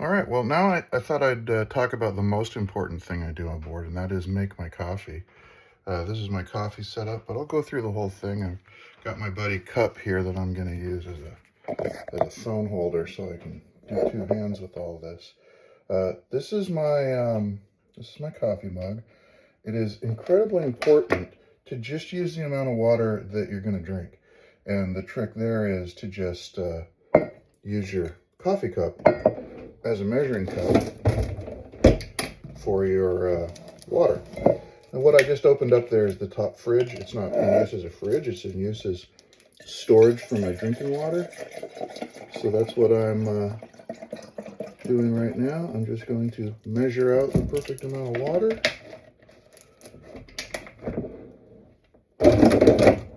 All right, well, now I thought I'd talk about the most important thing I do on board, and that is make my coffee. This is my coffee setup, but I'll go through the whole thing. I've got my buddy cup here that I'm going to use as a phone holder, so I can do two hands with all this. This is my coffee mug. It is incredibly important to just use the amount of water that you're going to drink, and the trick there is to just use your coffee cup as a measuring cup for your water. And what I just opened up there is the top fridge. It's not in use as a fridge, it's in use as storage for my drinking water. So that's what I'm doing right now. I'm just going to measure out the perfect amount of water.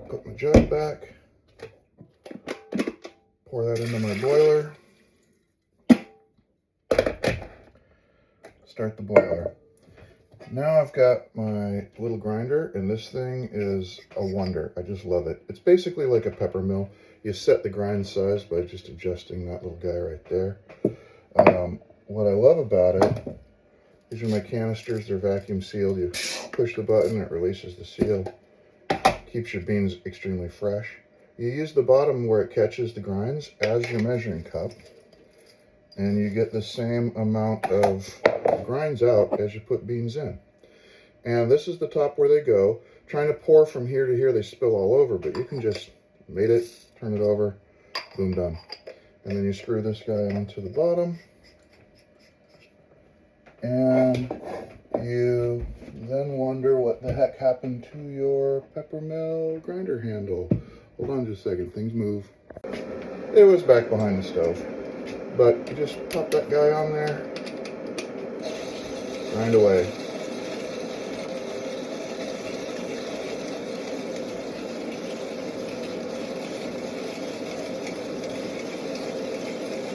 Put my jug back. Pour that into my boiler. Start the boiler. Now I've got my little grinder, and this thing is a wonder. I just love it. It's basically like a pepper mill. You set the grind size by just adjusting that little guy right there. What I love about it, these are my canisters. They're vacuum sealed. You push the button, it releases the seal. Keeps your beans extremely fresh. You use the bottom where it catches the grinds as your measuring cup, and you get the same amount of grinds out as you put beans in. And this is the top where they go. Trying to pour from here to here, they spill all over, but you can just mate it, turn it over, boom, done. And then you screw this guy onto the bottom, and you then wonder what the heck happened to your peppermill grinder handle. Hold on just a second, things move. It was back behind the stove, but you just pop that guy on there, grind away.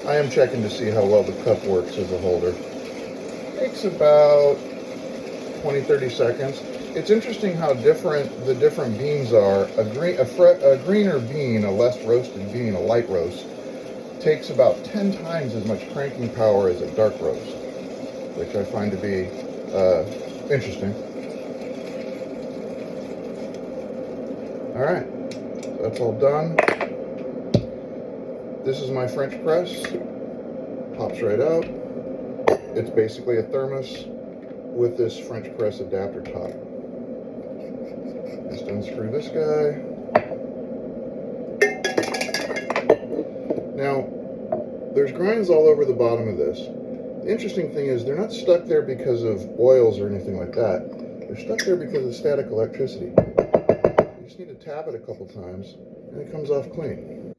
I am checking to see how well the cup works as a holder. Takes about 20-30 seconds. It's interesting how different the different beans are. A greener bean, a less roasted bean, a light roast, takes about 10 times as much cranking power as a dark roast, which I find to be interesting. All right, that's all done. This is my French press. Pops right out. It's basically a thermos with this French press adapter top. Just unscrew this guy. Now, there's grinds all over the bottom of this. The interesting thing is they're not stuck there because of oils or anything like that. They're stuck there because of static electricity. You just need to tap it a couple times and it comes off clean.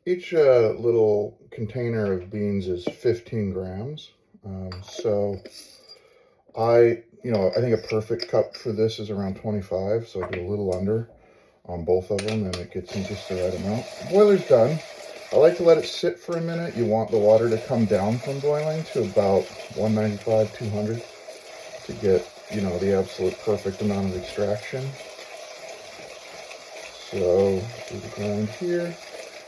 Each little container of beans is 15 grams. So I think a perfect cup for this is around 25, so I do a little under on both of them, and it gets in just the right amount. The boiler's done. I like to let it sit for a minute. You want the water to come down from boiling to about 195, 200 to get, the absolute perfect amount of extraction. So, do the grind here.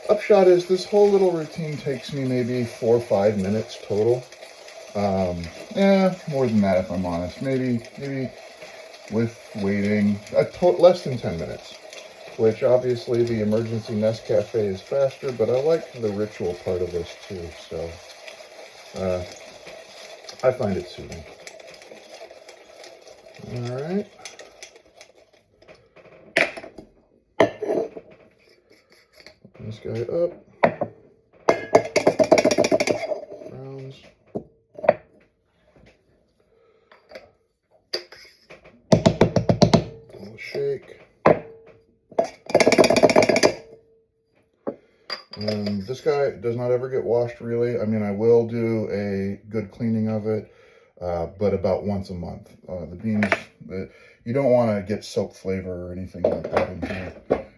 Upshot is this whole little routine takes me maybe 4 or 5 minutes total. More than that if I'm honest. Maybe with waiting, less than 10 minutes. Which obviously the emergency Nescafe is faster, but I like the ritual part of this too, so I find it soothing. Alright. Open this guy up. Browns. A little shake. And this guy does not ever get washed, really. I mean, I will do a good cleaning of it, but about once a month. The beans, you don't want to get soap flavor or anything like that in here,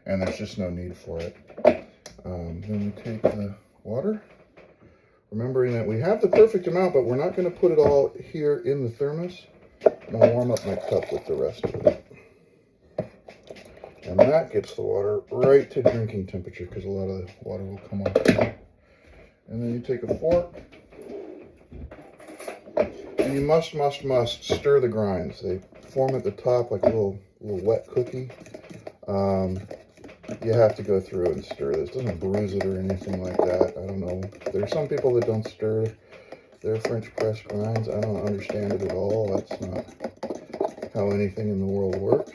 and there's just no need for it. Then we take the water, remembering that we have the perfect amount, but we're not going to put it all here in the thermos. I'm going to warm up my cup with the rest of it. And that gets the water right to drinking temperature, because a lot of the water will come off. And then you take a fork, And you must stir the grinds. They form at the top like a little wet cookie. You have to go through and stir this. It doesn't bruise it or anything like that. I don't know. There are some people that don't stir their French press grinds. I don't understand it at all. That's not how anything in the world works.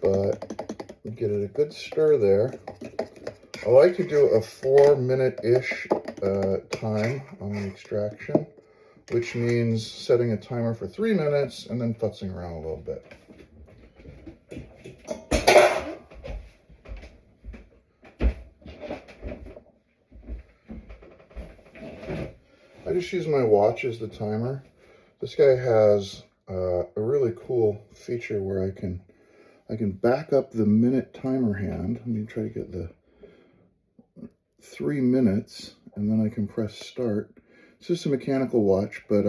But get it a good stir there. I like to do a 4-minute-ish time on the extraction, which means setting a timer for 3 minutes and then futzing around a little bit. I just use my watch as the timer. This guy has a really cool feature where I can back up the minute timer hand. Let me try to get the 3 minutes, and then I can press start. It's just a mechanical watch, but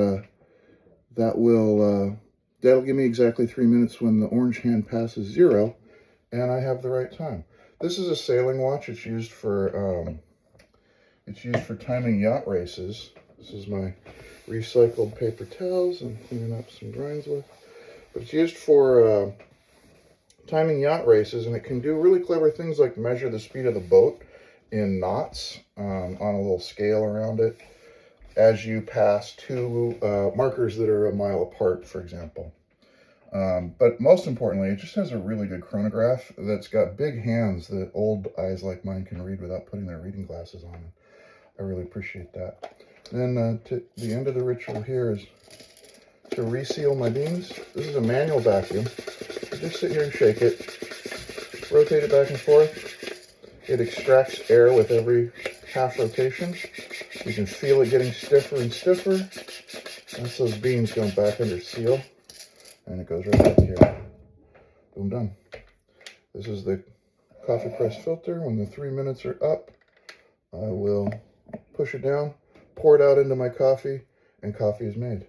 that'll give me exactly 3 minutes when the orange hand passes 0, and I have the right time. This is a sailing watch. It's used for timing yacht races. This is my recycled paper towels I'm cleaning up some grinds with. But it's used for timing yacht races, and it can do really clever things like measure the speed of the boat in knots on a little scale around it as you pass two markers that are a mile apart, for example. But most importantly, it just has a really good chronograph that's got big hands that old eyes like mine can read without putting their reading glasses on. I really appreciate that. Then to the end of the ritual here is to reseal my beans. This is a manual vacuum. I just sit here and shake it, rotate it back and forth. It extracts air with every half rotation. You can feel it getting stiffer and stiffer. That's those beans going back under seal. And it goes right back here. Boom, done. This is the coffee press filter. When the 3 minutes are up, I will push it down, pour it out into my coffee, and coffee is made.